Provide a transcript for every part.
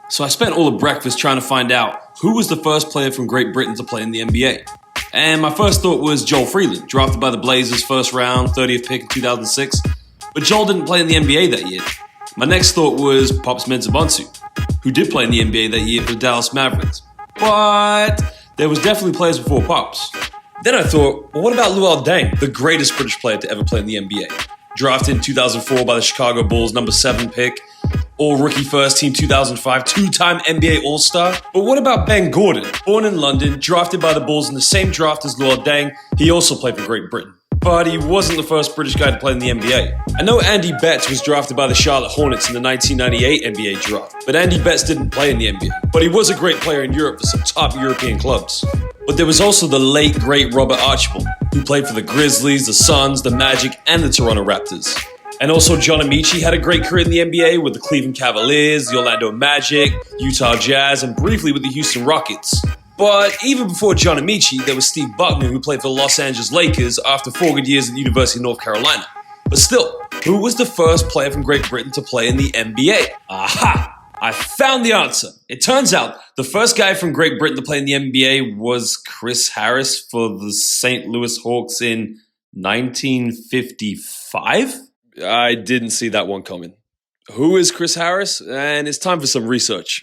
So I spent all of breakfast trying to find out who was the first player from Great Britain to play in the NBA. And my first thought was Joel Freeland, drafted by the Blazers first round, 30th pick in 2006. But Joel didn't play in the NBA that year. My next thought was Pops Mensah-Bonsu, who did play in the NBA that year for the Dallas Mavericks. But there was definitely players before Pops. Then I thought, well, what about Luol Deng, the greatest British player to ever play in the NBA? Drafted in 2004 by the Chicago Bulls, number 7 pick. All-rookie first team 2005, 2-time NBA All-Star. But what about Ben Gordon? Born in London, drafted by the Bulls in the same draft as Luol Deng, he also played for Great Britain. But he wasn't the first British guy to play in the NBA. I know Andy Betts was drafted by the Charlotte Hornets in the 1998 NBA draft, but Andy Betts didn't play in the NBA. But he was a great player in Europe for some top European clubs. But there was also the late, great Robert Archibald, who played for the Grizzlies, the Suns, the Magic, and the Toronto Raptors. And also John Amici had a great career in the NBA with the Cleveland Cavaliers, the Orlando Magic, Utah Jazz, and briefly with the Houston Rockets. But even before John Amici, there was Steve Buckner, who played for the Los Angeles Lakers after 4 good years at the University of North Carolina. But still, who was the first player from Great Britain to play in the NBA? Aha! I found the answer. It turns out the first guy from Great Britain to play in the NBA was Chris Harris for the St. Louis Hawks in 1955? I didn't see that one coming. Who is Chris Harris? And it's time for some research.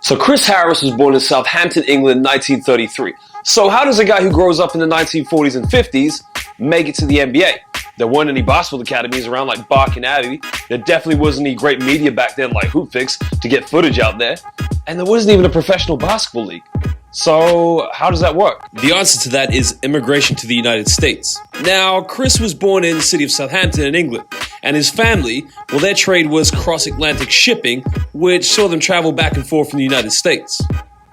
So Chris Harris was born in Southampton, England in 1933. So how does a guy who grows up in the 1940s and 50s make it to the NBA? There weren't any basketball academies around like Barking Abbey. There definitely wasn't any great media back then like Hoopfix to get footage out there. And there wasn't even a professional basketball league. So how does that work? The answer to that is immigration to the United States. Now, Chris was born in the city of Southampton in England, and his family, well, their trade was cross-Atlantic shipping, which saw them travel back and forth from the United States.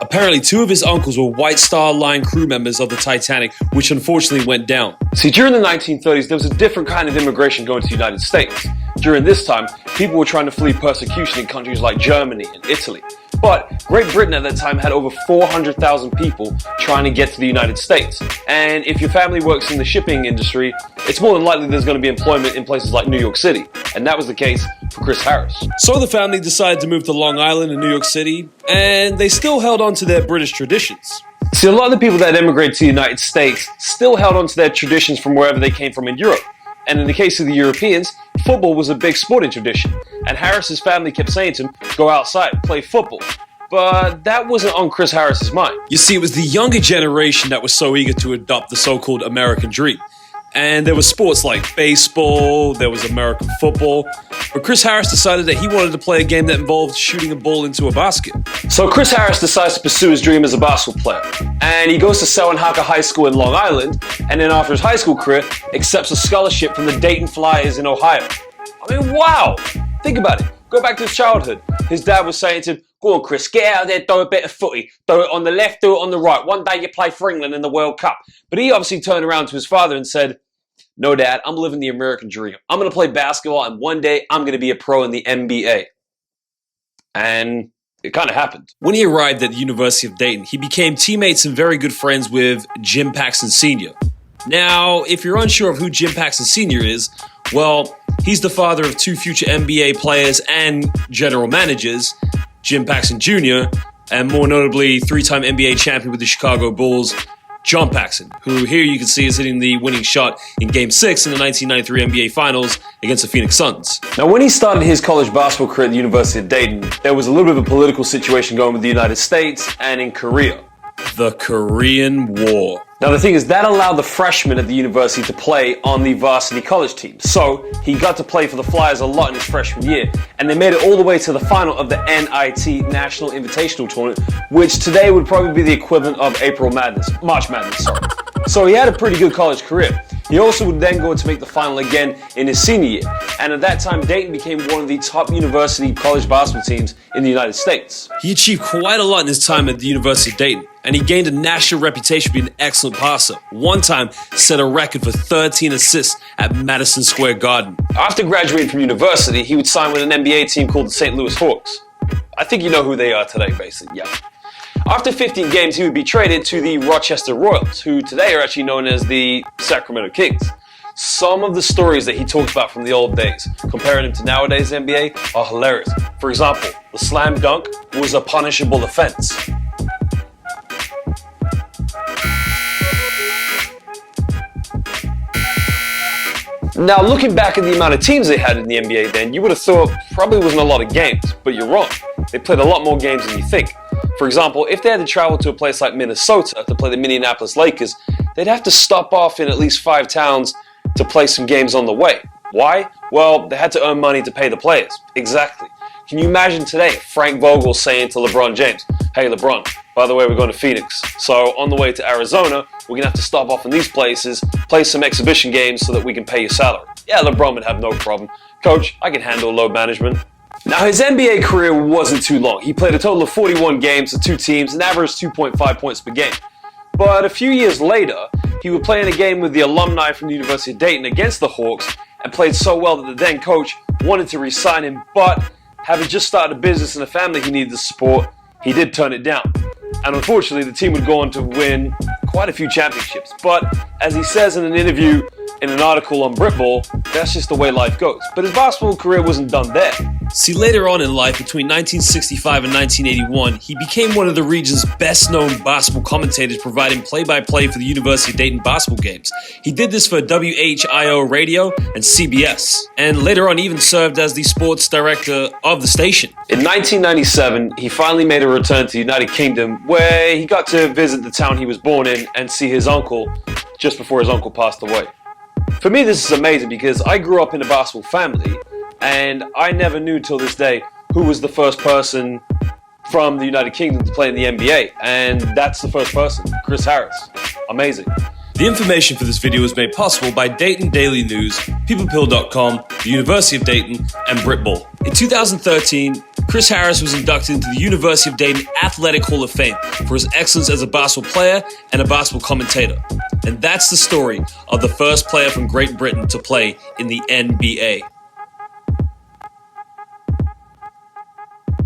Apparently, 2 of his uncles were White Star Line crew members of the Titanic, which unfortunately went down. See, during the 1930s, there was a different kind of immigration going to the United States. During this time, people were trying to flee persecution in countries like Germany and Italy. But Great Britain at that time had over 400,000 people trying to get to the United States. And if your family works in the shipping industry, it's more than likely there's going to be employment in places like New York City. And that was the case for Chris Harris. So the family decided to move to Long Island in New York City, and they still held on to their British traditions. See, a lot of the people that immigrated to the United States still held on to their traditions from wherever they came from in Europe. And in the case of the Europeans, football was a big sporting tradition. And Harris's family kept saying to him, go outside, play football. But that wasn't on Chris Harris's mind. You see, it was the younger generation that was so eager to adopt the so-called American dream. And there were sports like baseball, there was American football. But Chris Harris decided that he wanted to play a game that involved shooting a ball into a basket. So Chris Harris decides to pursue his dream as a basketball player. And he goes to Selwyn-Haka High School in Long Island, and then after his high school career, accepts a scholarship from the Dayton Flyers in Ohio. I mean, wow! Think about it. Go back to his childhood. His dad was saying to him, go on, Chris, get out there, throw a bit of footy. Throw it on the left, do it on the right. One day you play for England in the World Cup. But he obviously turned around to his father and said, no, Dad, I'm living the American dream. I'm going to play basketball, and one day I'm going to be a pro in the NBA. And it kind of happened. When he arrived at the University of Dayton, he became teammates and very good friends with Jim Paxson Sr. Now, if you're unsure of who Jim Paxson Sr. is, well, he's the father of 2 future NBA players and general managers, Jim Paxson Jr., and more notably, 3-time NBA champion with the Chicago Bulls, John Paxson, who here you can see is hitting the winning shot in Game 6 in the 1993 NBA Finals against the Phoenix Suns. Now, when he started his college basketball career at the University of Dayton, there was a little bit of a political situation going with the United States and in Korea. The Korean War. Now, the thing is, that allowed the freshmen at the university to play on the varsity college team. So, he got to play for the Flyers a lot in his freshman year, and they made it all the way to the final of the NIT National Invitational Tournament, which today would probably be the equivalent of March Madness, sorry. So he had a pretty good college career. He also would then go on to make the final again in his senior year. And at that time, Dayton became one of the top university college basketball teams in the United States. He achieved quite a lot in his time at the University of Dayton, and he gained a national reputation for being an excellent passer. One time, set a record for 13 assists at Madison Square Garden. After graduating from university, he would sign with an NBA team called the St. Louis Hawks. I think you know who they are today, basically, yeah. After 15 games, he would be traded to the Rochester Royals, who today are actually known as the Sacramento Kings. Some of the stories that he talks about from the old days, comparing him to nowadays NBA, are hilarious. For example, the slam dunk was a punishable offense. Now, looking back at the amount of teams they had in the NBA then, you would have thought probably wasn't a lot of games, but you're wrong. They played a lot more games than you think. For example, if they had to travel to a place like Minnesota to play the Minneapolis Lakers, they'd have to stop off in at least 5 towns to play some games on the way. Why? Well, they had to earn money to pay the players. Exactly. Can you imagine today Frank Vogel saying to LeBron James, "Hey LeBron, by the way, we're going to Phoenix. So on the way to Arizona, we're going to have to stop off in these places, play some exhibition games so that we can pay your salary." Yeah, LeBron would have no problem. "Coach, I can handle load management." Now, his NBA career wasn't too long. He played a total of 41 games with 2 teams and averaged 2.5 points per game. But a few years later, he would play in a game with the alumni from the University of Dayton against the Hawks and played so well that the then coach wanted to re-sign him, but having just started a business and a family he needed to support, he did turn it down. And unfortunately, the team would go on to win quite a few championships. But as he says in an interview in an article on Britball, that's just the way life goes. But his basketball career wasn't done there. See, later on in life, between 1965 and 1981, he became one of the region's best-known basketball commentators, providing play-by-play for the University of Dayton basketball games. He did this for WHIO Radio and CBS, and later on even served as the sports director of the station. In 1997, he finally made a return to the United Kingdom, where he got to visit the town he was born in and see his uncle just before his uncle passed away. For me, this is amazing because I grew up in a basketball family, and I never knew till this day who was the first person from the United Kingdom to play in the NBA, and that's the first person, Chris Harris. Amazing. The information for this video was made possible by Dayton Daily News, PeoplePill.com, the University of Dayton, and Britball. In 2013, Chris Harris was inducted into the University of Dayton Athletic Hall of Fame for his excellence as a basketball player and a basketball commentator. And that's the story of the first player from Great Britain to play in the NBA.